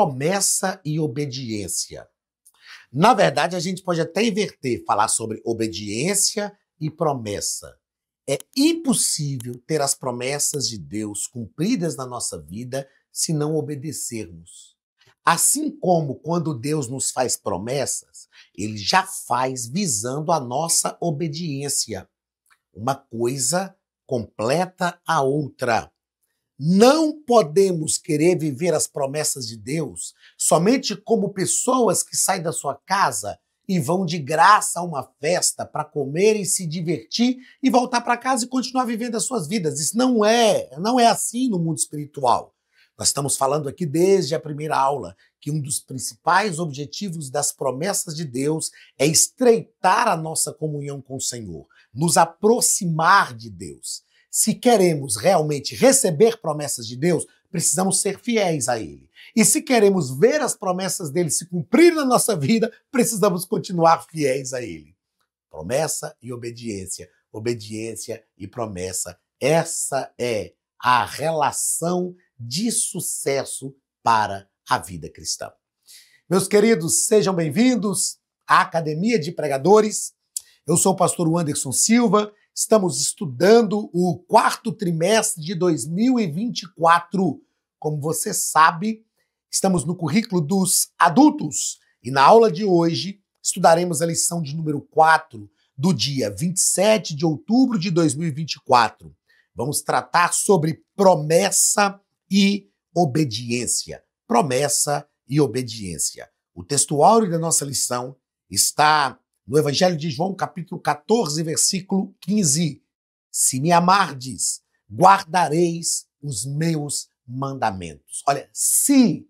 promessa e obediência. Na verdade, a gente pode até inverter, falar sobre obediência e promessa. É impossível ter as promessas de Deus cumpridas na nossa vida se não obedecermos. Assim como quando Deus nos faz promessas, ele já faz visando a nossa obediência. Uma coisa completa a outra. Não podemos querer viver as promessas de Deus somente como pessoas que saem da sua casa e vão de graça a uma festa para comer e se divertir e voltar para casa e continuar vivendo as suas vidas. Isso não é assim no mundo espiritual. Nós estamos falando aqui desde a primeira aula que um dos principais objetivos das promessas de Deus é estreitar a nossa comunhão com o Senhor, nos aproximar de Deus. Se queremos realmente receber promessas de Deus, precisamos ser fiéis a Ele. E se queremos ver as promessas dele se cumprir na nossa vida, precisamos continuar fiéis a Ele. Promessa e obediência e promessa. Essa é a relação de sucesso para a vida cristã. Meus queridos, sejam bem-vindos à Academia de Pregadores. Eu sou o pastor Anderson Silva. Estamos estudando o quarto trimestre de 2024. Como você sabe, estamos no currículo dos adultos e na aula de hoje estudaremos a lição de número 4 do dia 27 de outubro de 2024. Vamos tratar sobre promessa e obediência. Promessa e obediência. O texto áureo da nossa lição está no Evangelho de João, capítulo 14, versículo 15. Se me amardes, guardareis os meus mandamentos. Olha, se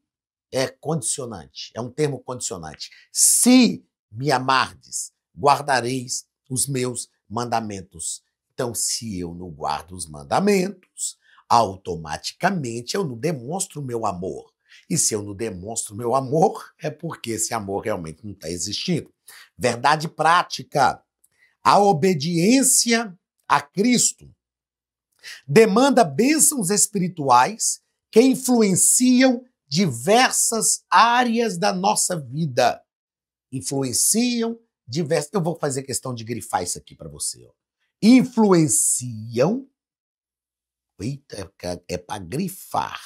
é condicionante, é um termo condicionante. Se me amardes, guardareis os meus mandamentos. Então, se eu não guardo os mandamentos, automaticamente eu não demonstro o meu amor. E se eu não demonstro o meu amor, é porque esse amor realmente não está existindo. Verdade prática. A obediência a Cristo demanda bênçãos espirituais que influenciam diversas áreas da nossa vida. Influenciam diversas... Eu vou fazer questão de grifar isso aqui para você. Ó. Influenciam... Eita, é para grifar.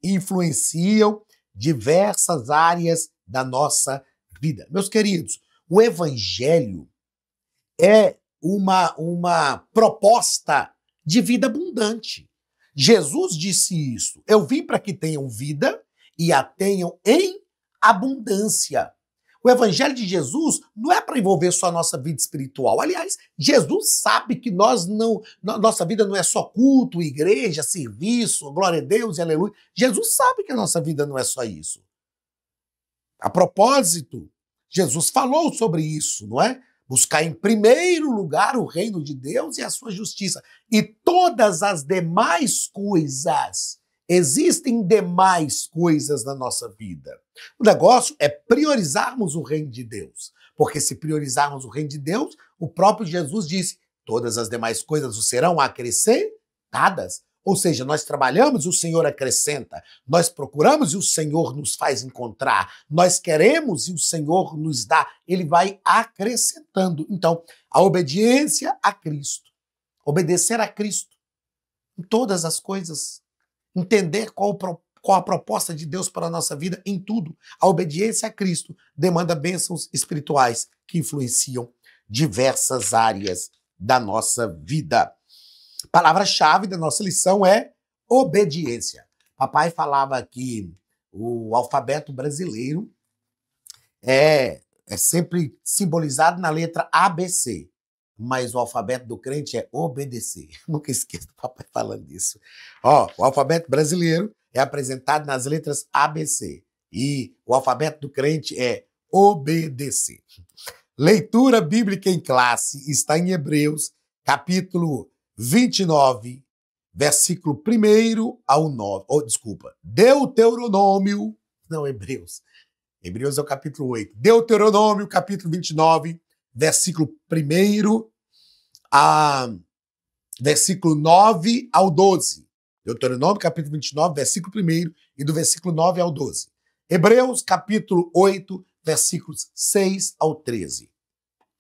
Influenciam diversas áreas da nossa vida. Meus queridos, o Evangelho é uma proposta de vida abundante. Jesus disse isso. Eu vim para que tenham vida e a tenham em abundância. O Evangelho de Jesus não é para envolver só a nossa vida espiritual. Aliás, Jesus sabe que nossa vida não é só culto, igreja, serviço, glória a Deus e aleluia. Jesus sabe que a nossa vida não é só isso. A propósito, Jesus falou sobre isso, não é? Buscar em primeiro lugar o reino de Deus e a sua justiça. E todas as demais coisas, existem demais coisas na nossa vida. O negócio é priorizarmos o reino de Deus. Porque se priorizarmos o reino de Deus, o próprio Jesus disse, todas as demais coisas serão acrescentadas. Ou seja, nós trabalhamos e o Senhor acrescenta. Nós procuramos e o Senhor nos faz encontrar. Nós queremos e o Senhor nos dá. Ele vai acrescentando. Então, a obediência a Cristo. Obedecer a Cristo em todas as coisas. Entender qual a proposta de Deus para a nossa vida em tudo. A obediência a Cristo demanda bênçãos espirituais que influenciam diversas áreas da nossa vida. A palavra-chave da nossa lição é obediência. Papai falava que o alfabeto brasileiro é sempre simbolizado na letra ABC, mas o alfabeto do crente é obedecer. Nunca esqueço do papai falando isso. Ó, o alfabeto brasileiro é apresentado nas letras ABC e o alfabeto do crente é obedecer. Leitura bíblica em classe está em Hebreus, capítulo 29, versículo 1 ao 9. Deuteronômio, não, Hebreus. Hebreus é o capítulo 8. Deuteronômio, capítulo 29, versículo 1 a versículo 9 ao 12. Deuteronômio, capítulo 29, versículo 1 e do versículo 9 ao 12. Hebreus, capítulo 8, versículos 6 ao 13.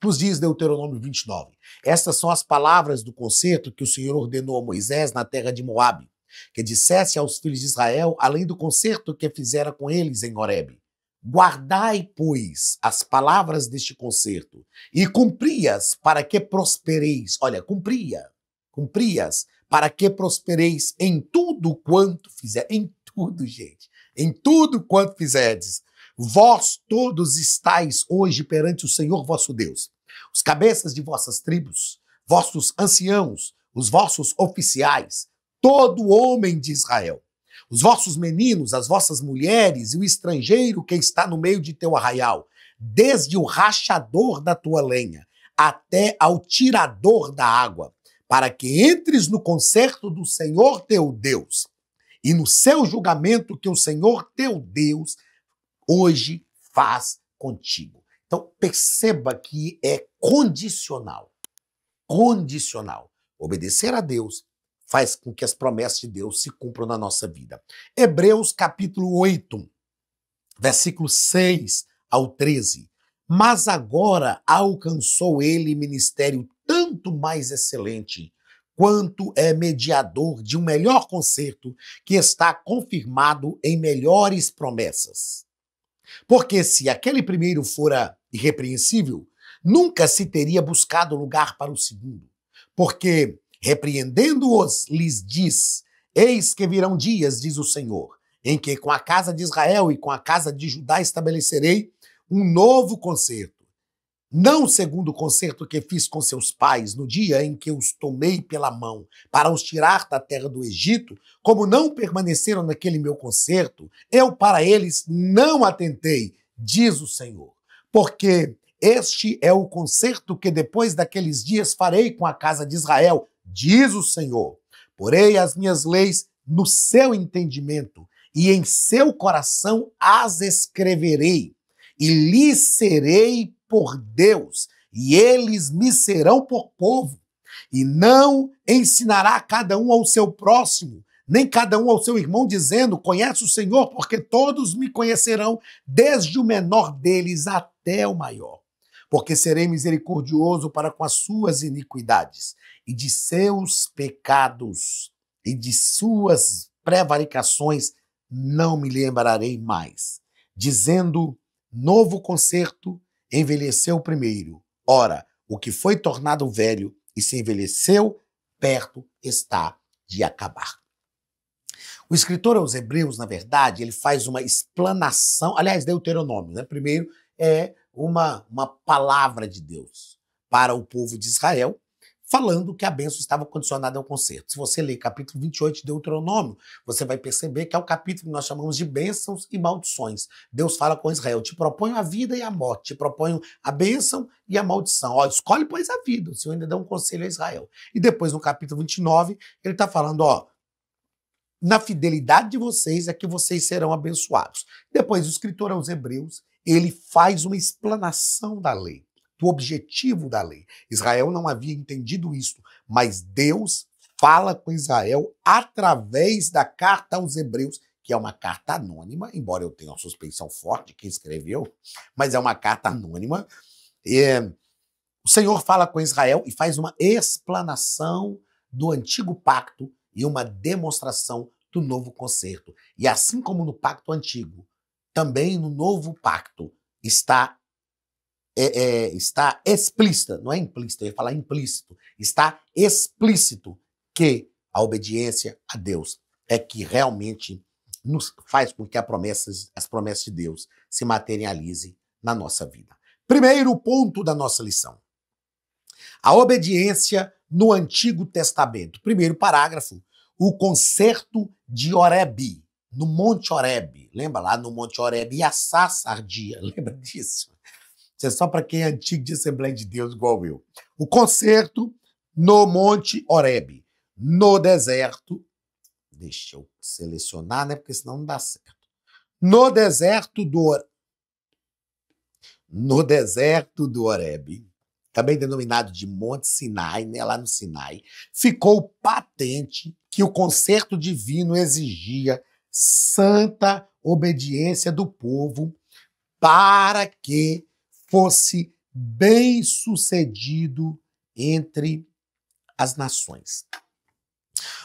Nos diz Deuteronômio 29. Estas são as palavras do concerto que o Senhor ordenou a Moisés na terra de Moabe, que dissesse aos filhos de Israel, além do concerto que fizera com eles em Horebe. Guardai, pois, as palavras deste concerto e cumpri-as para que prospereis. Olha, cumpri-as para que prospereis em tudo quanto fizer. Em tudo, gente. Em tudo quanto fizerdes. Vós todos estáis hoje perante o Senhor vosso Deus. Os cabeças de vossas tribos, vossos anciãos, os vossos oficiais, todo homem de Israel, os vossos meninos, as vossas mulheres e o estrangeiro que está no meio de teu arraial, desde o rachador da tua lenha até ao tirador da água, para que entres no concerto do Senhor teu Deus e no seu julgamento que o Senhor teu Deus hoje faz contigo. Então, perceba que é condicional. Condicional. Obedecer a Deus faz com que as promessas de Deus se cumpram na nossa vida. Hebreus capítulo 8, versículo 6 ao 13. Mas agora alcançou ele ministério tanto mais excelente, quanto é mediador de um melhor concerto que está confirmado em melhores promessas. Porque se aquele primeiro fora irrepreensível, nunca se teria buscado lugar para o segundo. Porque, repreendendo-os, lhes diz, eis que virão dias, diz o Senhor, em que com a casa de Israel e com a casa de Judá estabelecerei um novo concerto. Não segundo o concerto que fiz com seus pais no dia em que os tomei pela mão para os tirar da terra do Egito, como não permaneceram naquele meu concerto, eu para eles não atentei, diz o Senhor. Porque este é o concerto que depois daqueles dias farei com a casa de Israel, diz o Senhor. Porei as minhas leis no seu entendimento e em seu coração as escreverei e lhes serei por Deus, e eles me serão por povo, e não ensinará cada um ao seu próximo, nem cada um ao seu irmão, dizendo, conhece o Senhor, porque todos me conhecerão, desde o menor deles até o maior. Porque serei misericordioso para com as suas iniquidades, e de seus pecados, e de suas prevaricações não me lembrarei mais. Dizendo, novo concerto, envelheceu primeiro. Ora, o que foi tornado velho e se envelheceu, perto está de acabar. O escritor aos Hebreus, na verdade, ele faz uma explanação, aliás, Deuteronômio, né? Primeiro é uma palavra de Deus para o povo de Israel, falando que a bênção estava condicionada ao concerto. Se você ler capítulo 28 de Deuteronômio, você vai perceber que é o capítulo que nós chamamos de bênçãos e maldições. Deus fala com Israel, te proponho a vida e a morte, te proponho a bênção e a maldição. Ó, escolhe, pois, a vida. O Senhor ainda dá um conselho a Israel. E depois, no capítulo 29, ele está falando, ó, na fidelidade de vocês é que vocês serão abençoados. Depois, o escritor aos Hebreus, ele faz uma explanação da lei, do objetivo da lei. Israel não havia entendido isso, mas Deus fala com Israel através da carta aos Hebreus, que é uma carta anônima, embora eu tenha uma suspeição forte de quem escreveu, mas é uma carta anônima. O Senhor fala com Israel e faz uma explanação do antigo pacto e uma demonstração do novo concerto. E assim como no pacto antigo, também no novo pacto está explícita, não é implícito, eu ia falar implícito, está explícito que a obediência a Deus é que realmente nos faz com que as promessas de Deus se materializem na nossa vida. Primeiro ponto da nossa lição. A obediência no Antigo Testamento. Primeiro parágrafo, o concerto de Horebe, no Monte Horebe. Lembra lá no Monte Horebe e a sarça ardia, lembra disso? Isso é só para quem é antigo de Assembleia de Deus, igual eu. O concerto no Monte Horebe, no deserto. Deixa eu selecionar, né? Porque senão não dá certo. No deserto do Horebe. também denominado de Monte Sinai, né, lá no Sinai, ficou patente que o concerto divino exigia santa obediência do povo para que fosse bem-sucedido entre as nações.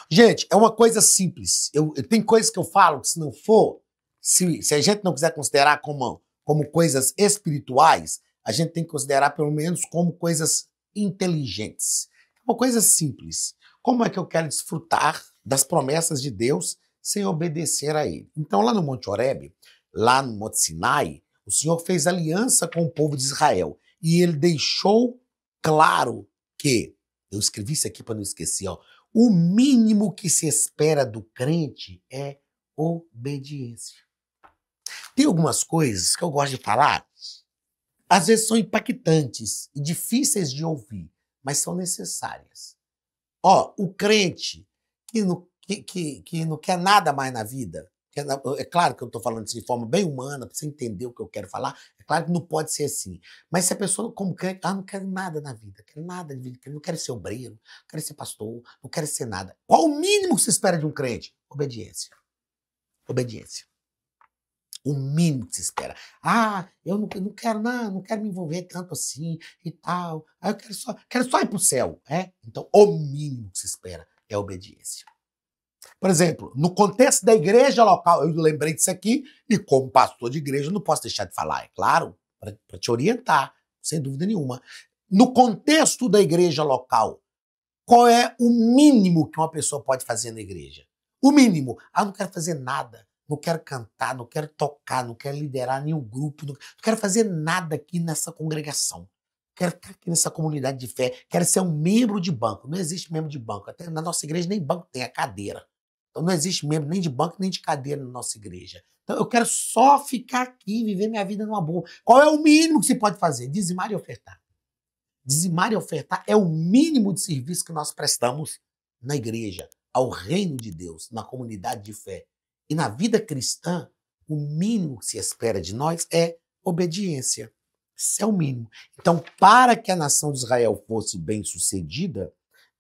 Gente, é uma coisa simples. Tem coisas que eu falo que se não for, se a gente não quiser considerar como coisas espirituais, a gente tem que considerar pelo menos como coisas inteligentes. Uma coisa simples. Como é que eu quero desfrutar das promessas de Deus sem obedecer a Ele? Então, lá no Monte Horebe, lá no Monte Sinai, o Senhor fez aliança com o povo de Israel e Ele deixou claro que, eu escrevi isso aqui para não esquecer, ó, o mínimo que se espera do crente é obediência. Tem algumas coisas que eu gosto de falar, às vezes são impactantes e difíceis de ouvir, mas são necessárias. Ó, o crente que não quer nada mais na vida, é claro que eu estou falando isso de forma bem humana, para você entender o que eu quero falar, é claro que não pode ser assim. Mas se a pessoa, como crente, não quer nada na vida, quer nada de vida, não quer ser obreiro, não quer ser pastor, não quer ser nada. Qual o mínimo que se espera de um crente? Obediência. Obediência. O mínimo que se espera. Eu não quero, não quero me envolver tanto assim e tal. Eu quero só ir para o céu. Então, o mínimo que se espera é obediência. Por exemplo, no contexto da igreja local, eu lembrei disso aqui, e como pastor de igreja, eu não posso deixar de falar, é claro, para te orientar, sem dúvida nenhuma. No contexto da igreja local, qual é o mínimo que uma pessoa pode fazer na igreja? O mínimo. Não quero fazer nada, não quero cantar, não quero tocar, não quero liderar nenhum grupo, não quero fazer nada aqui nessa congregação. Quero ficar aqui nessa comunidade de fé, quero ser um membro de banco. Não existe membro de banco, até na nossa igreja nem banco tem, é cadeira. Então não existe membro nem de banco, nem de cadeira na nossa igreja. Então eu quero só ficar aqui, viver minha vida numa boa. Qual é o mínimo que se pode fazer? Dizimar e ofertar. Dizimar e ofertar é o mínimo de serviço que nós prestamos na igreja, ao reino de Deus, na comunidade de fé. E na vida cristã, o mínimo que se espera de nós é obediência. Isso é o mínimo. Então, para que a nação de Israel fosse bem-sucedida,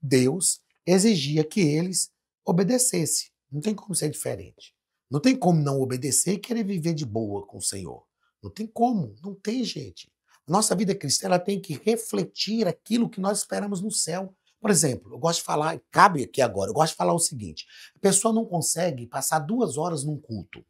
Deus exigia que eles obedecessem. Não tem como ser diferente. Não tem como não obedecer e querer viver de boa com o Senhor. Não tem como, não tem, gente. A nossa vida cristã ela tem que refletir aquilo que nós esperamos no céu. Por exemplo, eu gosto de falar, cabe aqui agora, eu gosto de falar o seguinte: a pessoa não consegue passar 2 horas num culto.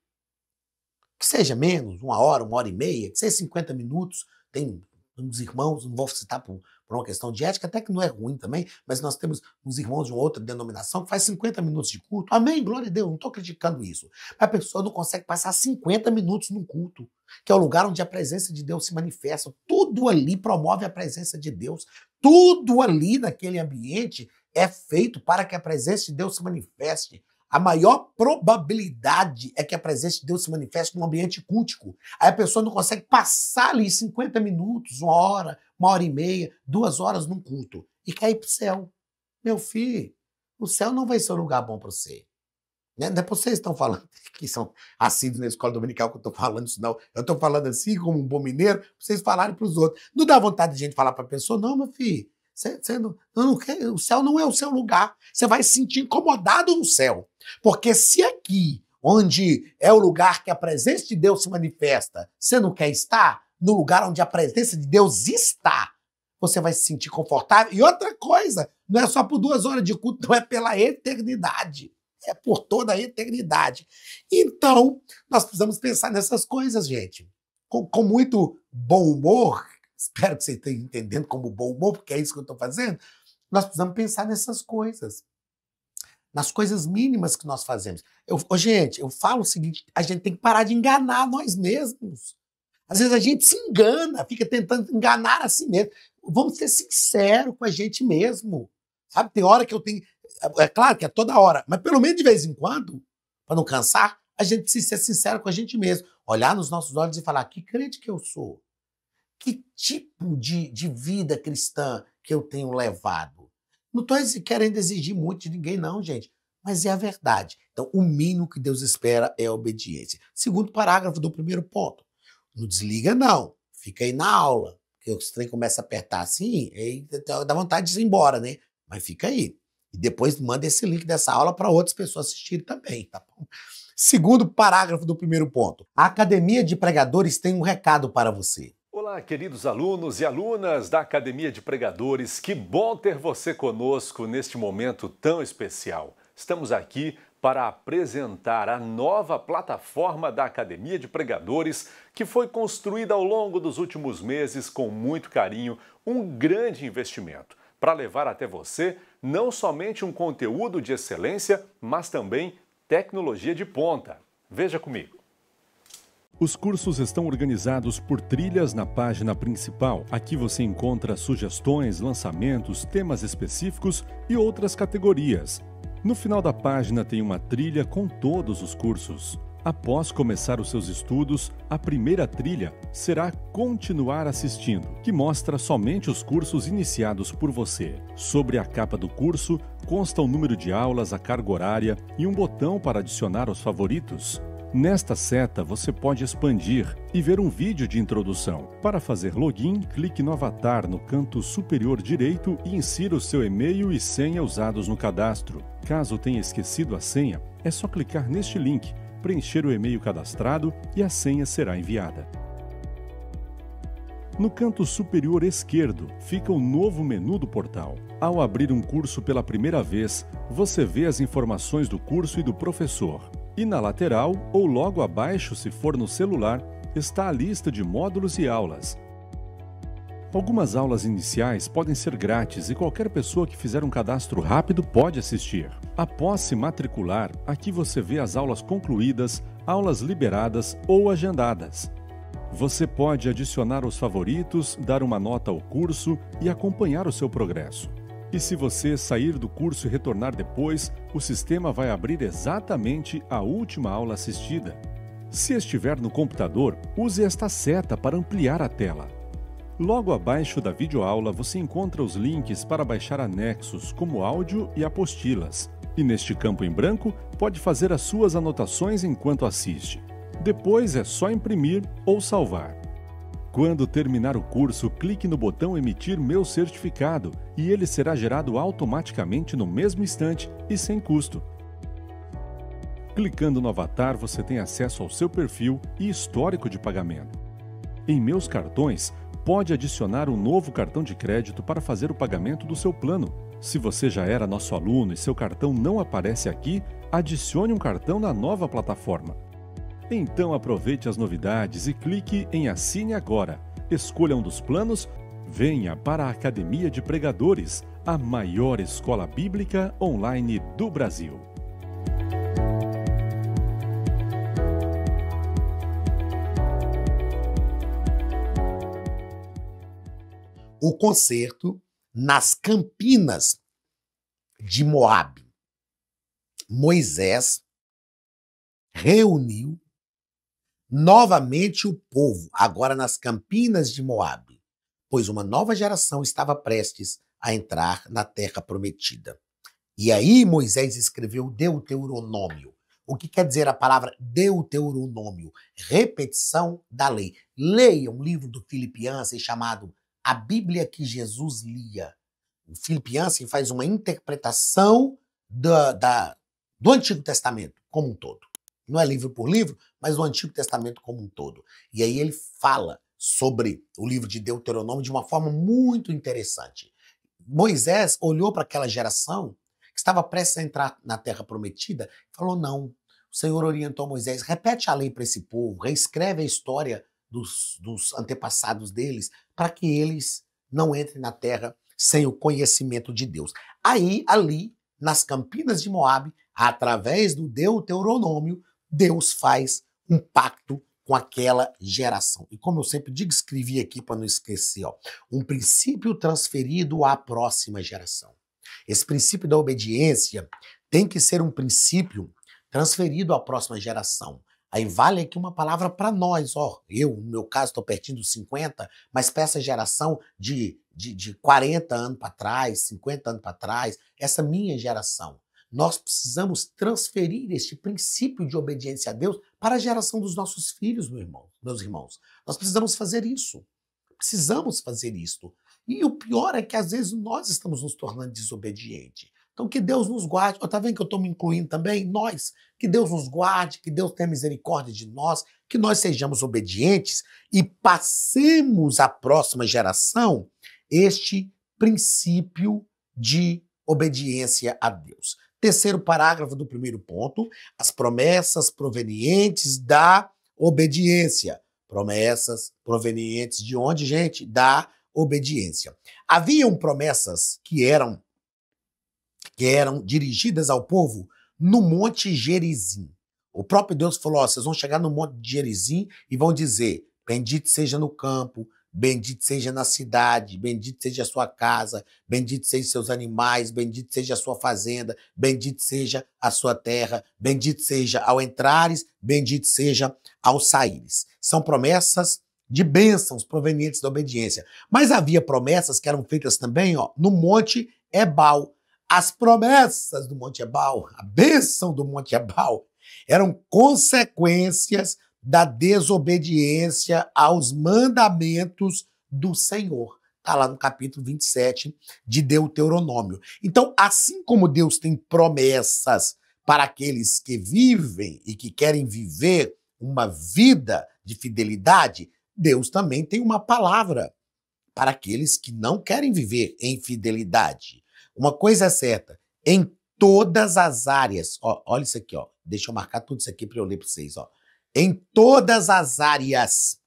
Que seja menos, 1 hora e meia, que seja 50 minutos. Tem uns irmãos, não vou citar por uma questão de ética, até que não é ruim também, mas nós temos uns irmãos de uma outra denominação que faz 50 minutos de culto. Amém, glória a Deus, não estou criticando isso. Mas a pessoa não consegue passar 50 minutos num culto, que é o lugar onde a presença de Deus se manifesta. Tudo ali promove a presença de Deus. Tudo ali naquele ambiente é feito para que a presença de Deus se manifeste. A maior probabilidade é que a presença de Deus se manifeste num ambiente cultico. Aí a pessoa não consegue passar ali 50 minutos, 1 hora e meia, 2 horas num culto e quer ir para o céu. Meu filho, o céu não vai ser um lugar bom para você. Né? Depois vocês estão falando que são assíduos na escola dominical que eu estou falando isso, não. Eu estou falando assim, como um bom mineiro, para vocês falarem para os outros. Não dá vontade de gente falar para a pessoa, não, meu filho. Você não quer, o céu não é o seu lugar. Você vai se sentir incomodado no céu. Porque se aqui, onde é o lugar que a presença de Deus se manifesta, você não quer estar, no lugar onde a presença de Deus está, você vai se sentir confortável. E outra coisa, não é só por 2 horas de culto, não é pela eternidade. É por toda a eternidade. Então, nós precisamos pensar nessas coisas, gente. Com muito bom humor. Espero que você esteja entendendo como bom humor, porque é isso que eu estou fazendo. Nós precisamos pensar nessas coisas. Nas coisas mínimas que nós fazemos. Gente, eu falo o seguinte, a gente tem que parar de enganar nós mesmos. Às vezes a gente se engana, fica tentando enganar a si mesmo. Vamos ser sinceros com a gente mesmo. Sabe, tem hora que eu tenho... É claro que é toda hora, mas pelo menos de vez em quando, para não cansar, a gente precisa ser sincero com a gente mesmo. Olhar nos nossos olhos e falar, que crente que eu sou? Que tipo de vida cristã que eu tenho levado? Não estou querendo exigir muito de ninguém, não, gente. Mas é a verdade. Então, o mínimo que Deus espera é a obediência. Segundo parágrafo do primeiro ponto. Não desliga, não. Fica aí na aula. porque o trem começa a apertar assim, aí dá vontade de ir embora, né? Mas fica aí. E depois manda esse link dessa aula para outras pessoas assistirem também, tá bom? Segundo parágrafo do primeiro ponto. A Academia de Pregadores tem um recado para você. Olá, queridos alunos e alunas da Academia de Pregadores. Que bom ter você conosco neste momento tão especial. Estamos aqui para apresentar a nova plataforma da Academia de Pregadores, que foi construída ao longo dos últimos meses com muito carinho, um grande investimento, para levar até você não somente um conteúdo de excelência, mas também tecnologia de ponta. Veja comigo. Os cursos estão organizados por trilhas na página principal. Aqui você encontra sugestões, lançamentos, temas específicos e outras categorias. No final da página tem uma trilha com todos os cursos. Após começar os seus estudos, a primeira trilha será Continuar assistindo, que mostra somente os cursos iniciados por você. Sobre a capa do curso consta o número de aulas, a carga horária e um botão para adicionar aos favoritos. Nesta seta, você pode expandir e ver um vídeo de introdução. Para fazer login, clique no avatar no canto superior direito e insira o seu e-mail e senha usados no cadastro. Caso tenha esquecido a senha, é só clicar neste link, preencher o e-mail cadastrado e a senha será enviada. No canto superior esquerdo fica o novo menu do portal. Ao abrir um curso pela primeira vez, você vê as informações do curso e do professor. E na lateral, ou logo abaixo se for no celular, está a lista de módulos e aulas. Algumas aulas iniciais podem ser grátis e qualquer pessoa que fizer um cadastro rápido pode assistir. Após se matricular, aqui você vê as aulas concluídas, aulas liberadas ou agendadas. Você pode adicionar os favoritos, dar uma nota ao curso e acompanhar o seu progresso. E se você sair do curso e retornar depois, o sistema vai abrir exatamente a última aula assistida. Se estiver no computador, use esta seta para ampliar a tela. Logo abaixo da videoaula você encontra os links para baixar anexos, como áudio e apostilas. E neste campo em branco, pode fazer as suas anotações enquanto assiste. Depois é só imprimir ou salvar. Quando terminar o curso, clique no botão Emitir meu certificado e ele será gerado automaticamente no mesmo instante e sem custo. Clicando no avatar, você tem acesso ao seu perfil e histórico de pagamento. Em Meus Cartões, pode adicionar um novo cartão de crédito para fazer o pagamento do seu plano. Se você já era nosso aluno e seu cartão não aparece aqui, adicione um cartão na nova plataforma. Então aproveite as novidades e clique em Assine Agora. Escolha um dos planos, venha para a Academia de Pregadores, a maior escola bíblica online do Brasil. O concerto nas Campinas de Moabe. Moisés reuniu novamente o povo, agora nas Campinas de Moabe, pois uma nova geração estava prestes a entrar na terra prometida. E aí Moisés escreveu Deuteronômio. O que quer dizer a palavra Deuteronômio? Repetição da lei. Leia um livro do Philip Yancey chamado A Bíblia que Jesus Lia. O Philip Yancey faz uma interpretação do Antigo Testamento como um todo. Não é livro por livro, mas o Antigo Testamento como um todo. E aí ele fala sobre o livro de Deuteronômio de uma forma muito interessante. Moisés olhou para aquela geração que estava prestes a entrar na Terra Prometida e falou, não, o Senhor orientou Moisés, repete a lei para esse povo, reescreve a história dos antepassados deles, para que eles não entrem na terra sem o conhecimento de Deus. Aí, ali, nas Campinas de Moabe, através do Deuteronômio, Deus faz um pacto com aquela geração. E como eu sempre digo, escrevi aqui para não esquecer, um princípio transferido à próxima geração. Esse princípio da obediência tem que ser um princípio transferido à próxima geração. Aí vale aqui uma palavra para nós, eu, no meu caso, estou pertinho dos 50, mas para essa geração de 40 anos para trás, 50 anos para trás, essa minha geração. Nós precisamos transferir este princípio de obediência a Deus para a geração dos nossos filhos, meus irmãos. Nós precisamos fazer isso. Precisamos fazer isto. E o pior é que às vezes nós estamos nos tornando desobedientes. Então que Deus nos guarde. Está vendo que eu estou me incluindo também? Nós. Que Deus nos guarde, que Deus tenha misericórdia de nós, que nós sejamos obedientes e passemos à próxima geração este princípio de obediência a Deus. Terceiro parágrafo do primeiro ponto, as promessas provenientes da obediência. Promessas provenientes de onde, gente? Da obediência. Haviam promessas que eram dirigidas ao povo no Monte Gerizim. O próprio Deus falou, vocês vão chegar no Monte de Gerizim e vão dizer, bendito seja no campo, bendito seja na cidade, bendito seja a sua casa, bendito seja seus animais, bendito seja a sua fazenda, bendito seja a sua terra, bendito seja ao entrares, bendito seja ao saíres. São promessas de bênçãos provenientes da obediência. Mas havia promessas que eram feitas também no Monte Ebal. As promessas do Monte Ebal, a bênção do Monte Ebal, eram consequências da desobediência aos mandamentos do Senhor. Está lá no capítulo 27 de Deuteronômio. Então, assim como Deus tem promessas para aqueles que vivem e que querem viver uma vida de fidelidade, Deus também tem uma palavra para aqueles que não querem viver em fidelidade. Uma coisa é certa, em todas as áreas, olha isso aqui, deixa eu marcar tudo isso aqui para eu ler para vocês, em todas as áreas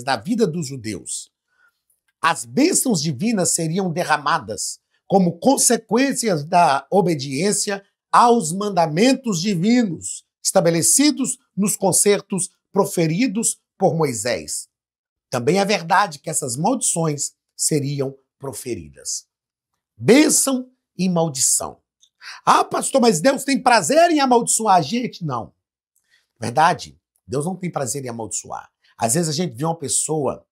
da vida dos judeus, as bênçãos divinas seriam derramadas como consequências da obediência aos mandamentos divinos estabelecidos nos concertos proferidos por Moisés. Também é verdade que essas maldições seriam proferidas. Bênção e maldição. Ah, pastor, mas Deus tem prazer em amaldiçoar a gente? Não. Verdade, Deus não tem prazer em amaldiçoar. Às vezes a gente vê uma pessoa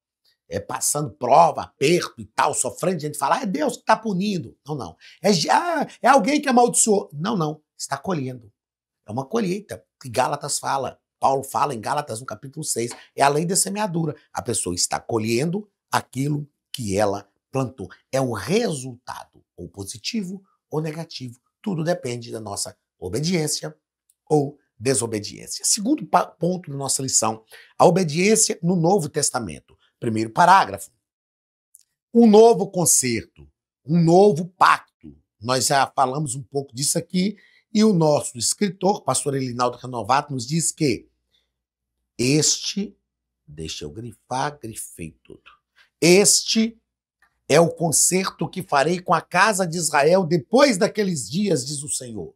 passando prova, aperto e tal, sofrendo, a gente fala, é Deus que está punindo. Não. É alguém que amaldiçoou. Não. Está colhendo. É uma colheita que Gálatas fala. Paulo fala em Gálatas, no capítulo 6. É a lei da semeadura. A pessoa está colhendo aquilo que ela plantou. É o resultado, ou positivo ou negativo. Tudo depende da nossa obediência ou desobediência. Segundo ponto da nossa lição, a obediência no Novo Testamento. Primeiro parágrafo. Um novo concerto, um novo pacto. Nós já falamos um pouco disso aqui e o nosso escritor, pastor Elinaldo Renovato, nos diz que deixa eu grifei tudo. Este é o concerto que farei com a casa de Israel depois daqueles dias, diz o Senhor.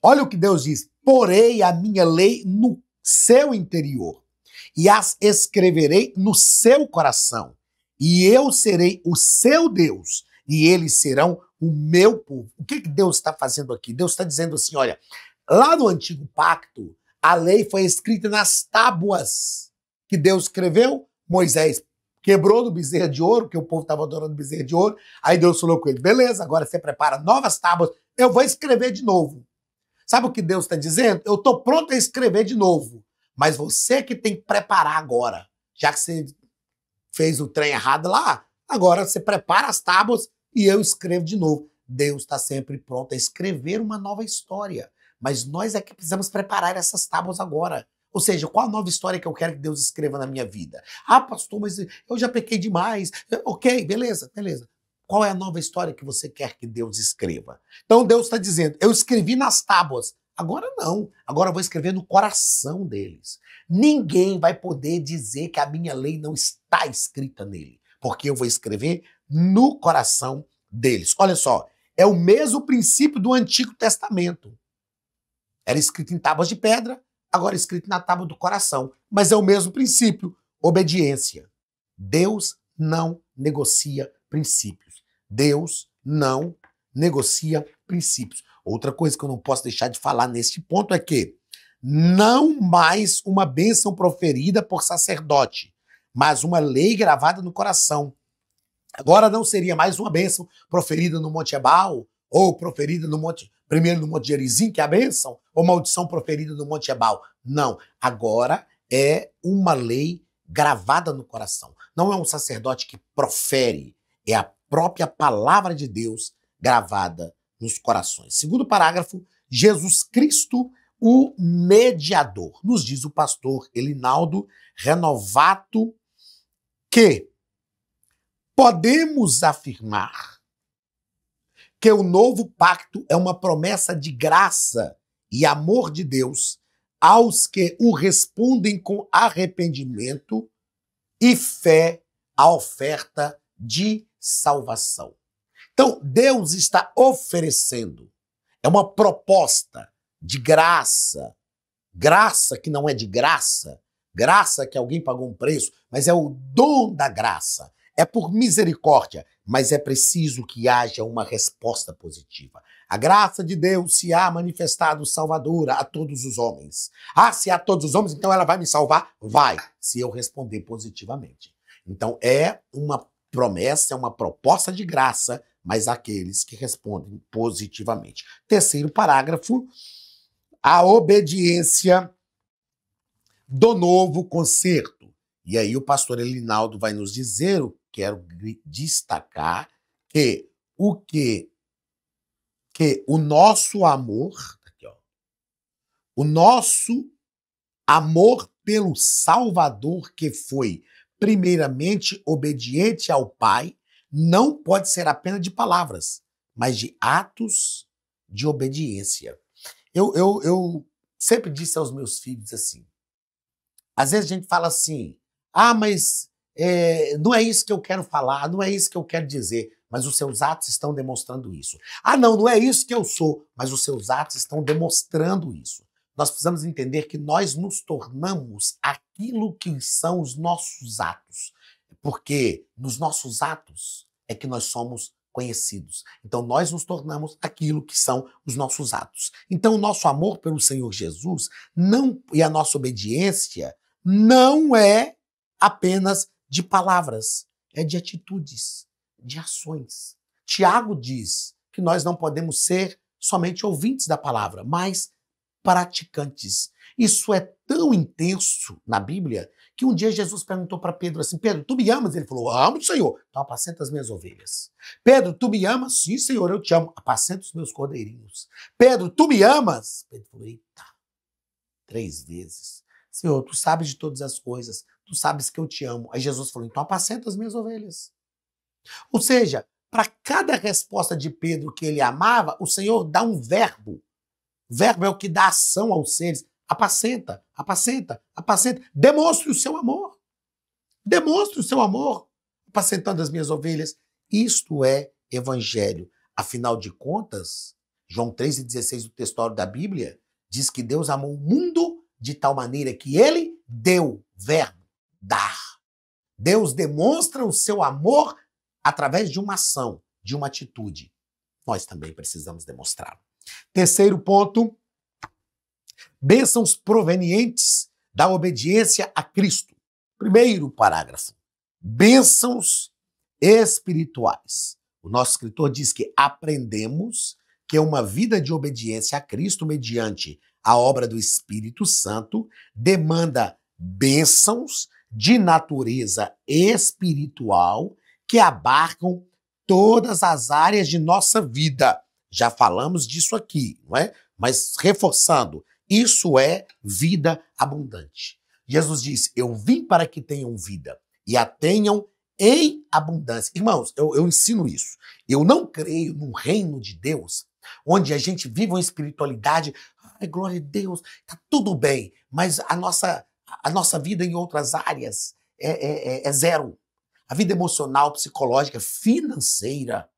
Olha o que Deus diz. Porei a minha lei no seu interior e as escreverei no seu coração. E eu serei o seu Deus e eles serão o meu povo. O que Deus está fazendo aqui? Deus está dizendo assim, olha, lá no Antigo Pacto, a lei foi escrita nas tábuas que Deus escreveu, Moisés quebrou no bezerro de ouro, porque o povo estava adorando bezerro de ouro. Aí Deus falou com ele, beleza, agora você prepara novas tábuas, eu vou escrever de novo. Sabe o que Deus está dizendo? Eu estou pronto a escrever de novo, mas você que tem que preparar agora. Já que você fez o trem errado lá, agora você prepara as tábuas e eu escrevo de novo. Deus está sempre pronto a escrever uma nova história, mas nós é que precisamos preparar essas tábuas agora. Ou seja, qual a nova história que eu quero que Deus escreva na minha vida? Ah, pastor, mas eu já pequei demais. Ok, beleza. Qual é a nova história que você quer que Deus escreva? Então Deus está dizendo, eu escrevi nas tábuas. Agora não. Agora eu vou escrever no coração deles. Ninguém vai poder dizer que a minha lei não está escrita nele, porque eu vou escrever no coração deles. Olha só, é o mesmo princípio do Antigo Testamento. Era escrito em tábuas de pedra, agora escrito na tábua do coração. Mas é o mesmo princípio, obediência. Deus não negocia princípios. Deus não negocia princípios. Outra coisa que eu não posso deixar de falar neste ponto é que não mais uma bênção proferida por sacerdote, mas uma lei gravada no coração. Agora não seria mais uma bênção proferida no Monte Ebal, ou proferida primeiro no Monte Gerizim, que é a bênção, ou maldição proferida no Monte Ebal. Não, agora é uma lei gravada no coração. Não é um sacerdote que profere, é a própria palavra de Deus gravada nos corações. Segundo parágrafo, Jesus Cristo, o mediador. Nos diz o pastor Elinaldo Renovato que podemos afirmar que o novo pacto é uma promessa de graça e amor de Deus aos que o respondem com arrependimento e fé à oferta de salvação. Então, Deus está oferecendo, é uma proposta de graça, graça que não é de graça, graça que alguém pagou um preço, mas é o dom da graça. É por misericórdia, mas é preciso que haja uma resposta positiva. A graça de Deus se há manifestado salvadora a todos os homens. Ah, se a todos os homens, então ela vai me salvar? Vai, se eu responder positivamente. Então é uma promessa, é uma proposta de graça, mas aqueles que respondem positivamente. Terceiro parágrafo, a obediência do novo concerto. E aí o pastor Elinaldo vai nos dizer, eu quero destacar, que o nosso amor, aqui, ó, o nosso amor pelo Salvador, que foi primeiramente obediente ao Pai, não pode ser apenas de palavras, mas de atos de obediência. Eu sempre disse aos meus filhos assim, às vezes a gente fala assim, mas não é isso que eu quero falar, não é isso que eu quero dizer, mas os seus atos estão demonstrando isso. Não é isso que eu sou, mas os seus atos estão demonstrando isso. Nós precisamos entender que nós nos tornamos aquilo que são os nossos atos, porque nos nossos atos é que nós somos conhecidos. Então nós nos tornamos aquilo que são os nossos atos. Então o nosso amor pelo Senhor Jesus e a nossa obediência não é apenas de palavras, é de atitudes, de ações. Tiago diz que nós não podemos ser somente ouvintes da palavra, mas praticantes. Isso é tão intenso na Bíblia que um dia Jesus perguntou para Pedro assim, Pedro, tu me amas? Ele falou, amo, Senhor. Então apacenta as minhas ovelhas. Pedro, tu me amas? Sim, Senhor, eu te amo. Apacenta os meus cordeirinhos. Pedro, tu me amas? Pedro falou, eita, 3 vezes. Senhor, tu sabes de todas as coisas, tu sabes que eu te amo. Aí Jesus falou, então apacenta as minhas ovelhas. Ou seja, para cada resposta de Pedro que ele amava, o Senhor dá um verbo. O verbo é o que dá ação aos seres. Apacenta, apacenta, apacenta. Demonstre o seu amor. Demonstre o seu amor, apacentando as minhas ovelhas. Isto é evangelho. Afinal de contas, João 3,16, o textório da Bíblia, diz que Deus amou o mundo de tal maneira que ele deu, verbo, dar. Deus demonstra o seu amor através de uma ação, de uma atitude. Nós também precisamos demonstrá-lo. Terceiro ponto, bênçãos provenientes da obediência a Cristo. Primeiro parágrafo, bênçãos espirituais. O nosso escritor diz que aprendemos que uma vida de obediência a Cristo mediante a obra do Espírito Santo demanda bênçãos de natureza espiritual que abarcam todas as áreas de nossa vida. Já falamos disso aqui, não é? Mas reforçando, isso é vida abundante. Jesus disse, eu vim para que tenham vida e a tenham em abundância. Irmãos, eu ensino isso. Eu não creio num reino de Deus onde a gente vive uma espiritualidade, ai, glória a Deus, tá tudo bem, mas a nossa vida em outras áreas é zero. A vida emocional, psicológica, financeira,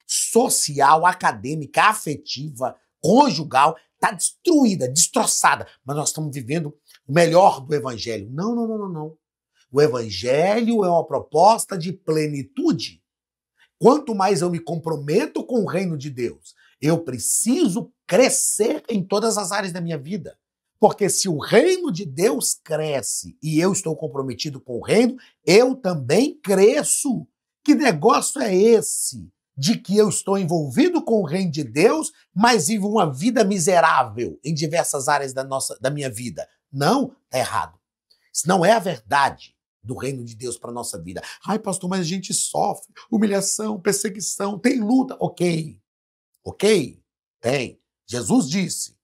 social, acadêmica, afetiva, conjugal, está destruída, destroçada. Mas nós estamos vivendo o melhor do Evangelho. Não, não, não, não, não. O Evangelho é uma proposta de plenitude. Quanto mais eu me comprometo com o reino de Deus, eu preciso crescer em todas as áreas da minha vida. Porque se o reino de Deus cresce e eu estou comprometido com o reino, eu também cresço. Que negócio é esse de que eu estou envolvido com o reino de Deus, mas vivo uma vida miserável em diversas áreas da minha vida? Não, está errado. Isso não é a verdade. do reino de Deus para a nossa vida. Ai, pastor, mas a gente sofre humilhação, perseguição, tem luta. Ok, tem. Jesus disse,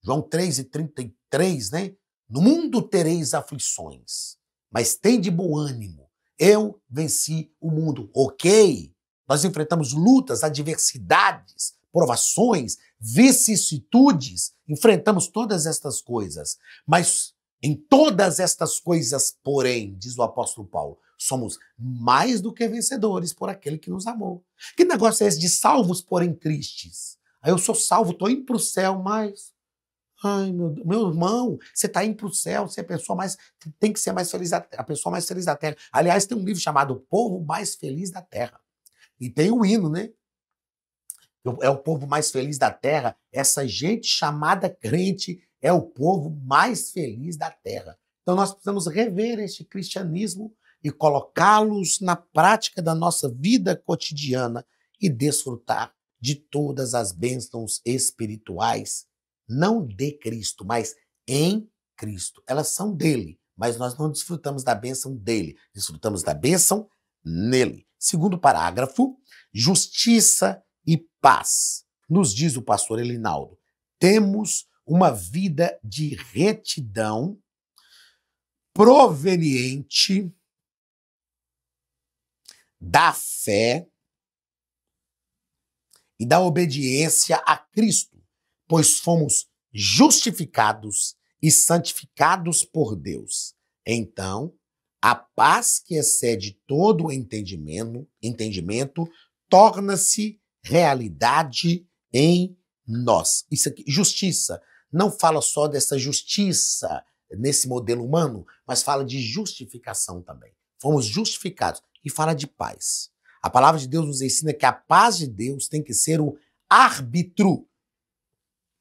João 3:33, né? No mundo tereis aflições, mas tem de bom ânimo. Eu venci o mundo. Ok, nós enfrentamos lutas, adversidades, provações, vicissitudes, enfrentamos todas estas coisas, mas em todas estas coisas, porém, diz o apóstolo Paulo, somos mais do que vencedores por aquele que nos amou. Que negócio é esse de salvos, porém tristes? Aí eu sou salvo, estou indo para o céu, mas... Ai, meu irmão, você está indo para o céu, você é a pessoa mais... Tem que ser mais feliz, a pessoa mais feliz da Terra. Aliás, tem um livro chamado O Povo Mais Feliz da Terra. E tem o hino, né? É o povo mais feliz da Terra. Essa gente chamada crente é o povo mais feliz da Terra. Então nós precisamos rever este cristianismo e colocá-los na prática da nossa vida cotidiana e desfrutar de todas as bênçãos espirituais, não de Cristo, mas em Cristo. Elas são dele, mas nós não desfrutamos da bênção dele, desfrutamos da bênção nele. Segundo parágrafo, justiça e paz. Nos diz o pastor Elinaldo, temos uma vida de retidão proveniente da fé e da obediência a Cristo, pois fomos justificados e santificados por Deus. Então, a paz que excede todo o entendimento torna-se realidade em nós. Isso aqui, justiça, não fala só dessa justiça nesse modelo humano, mas fala de justificação também. Fomos justificados e fala de paz. A palavra de Deus nos ensina que a paz de Deus tem que ser o árbitro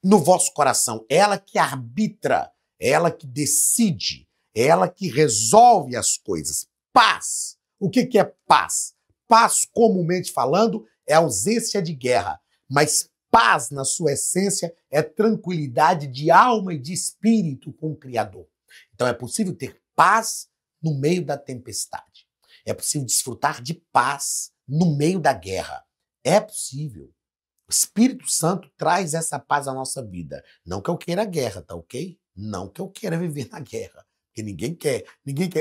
no vosso coração. É ela que arbitra, é ela que decide, é ela que resolve as coisas. Paz. O que é paz? Paz, comumente falando, é ausência de guerra, mas paz, na sua essência, é tranquilidade de alma e de espírito com o Criador. Então é possível ter paz no meio da tempestade. É possível desfrutar de paz no meio da guerra. É possível. O Espírito Santo traz essa paz à nossa vida. Não que eu queira a guerra, tá ok? Não que eu queira viver na guerra. Porque ninguém quer.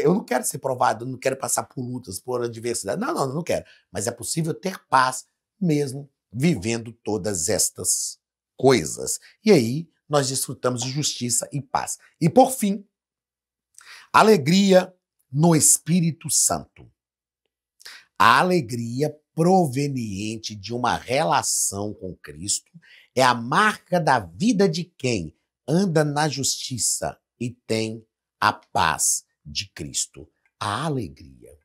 Eu não quero ser provado, eu não quero passar por lutas, por adversidade. Não quero. Mas é possível ter paz mesmo vivendo todas estas coisas. E aí nós desfrutamos de justiça e paz. E por fim, alegria no Espírito Santo. A alegria proveniente de uma relação com Cristo é a marca da vida de quem anda na justiça e tem a paz de Cristo. A alegria.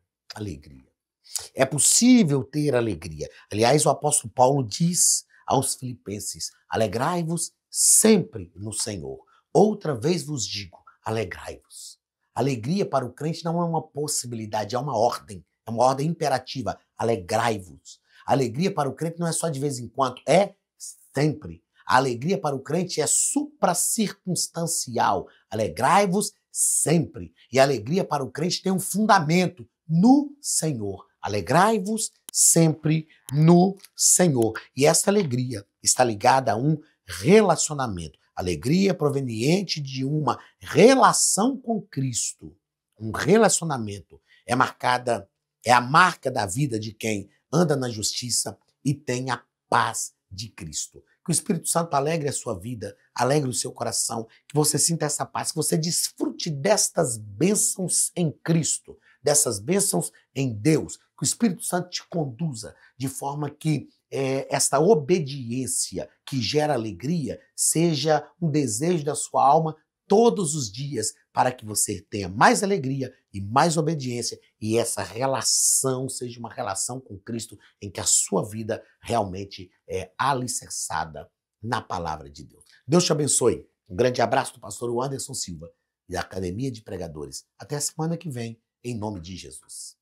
É possível ter alegria. Aliás, o apóstolo Paulo diz aos filipenses, alegrai-vos sempre no Senhor. Outra vez vos digo, alegrai-vos. Alegria para o crente não é uma possibilidade, é uma ordem imperativa. Alegrai-vos. Alegria para o crente não é só de vez em quando, é sempre. A alegria para o crente é supracircunstancial. Alegrai-vos sempre. E a alegria para o crente tem um fundamento no Senhor. Alegrai-vos sempre no Senhor. E essa alegria está ligada a um relacionamento. Alegria proveniente de uma relação com Cristo. Um relacionamento é a marca da vida de quem anda na justiça e tem a paz de Cristo. Que o Espírito Santo alegre a sua vida, alegre o seu coração, que você sinta essa paz, que você desfrute destas bênçãos em Cristo, dessas bênçãos em Deus, que o Espírito Santo te conduza de forma que esta obediência que gera alegria seja um desejo da sua alma todos os dias, para que você tenha mais alegria e mais obediência e essa relação seja uma relação com Cristo em que a sua vida realmente é alicerçada na palavra de Deus. Deus te abençoe. Um grande abraço do pastor Anderson Silva e da Academia de Pregadores. Até a semana que vem, em nome de Jesus.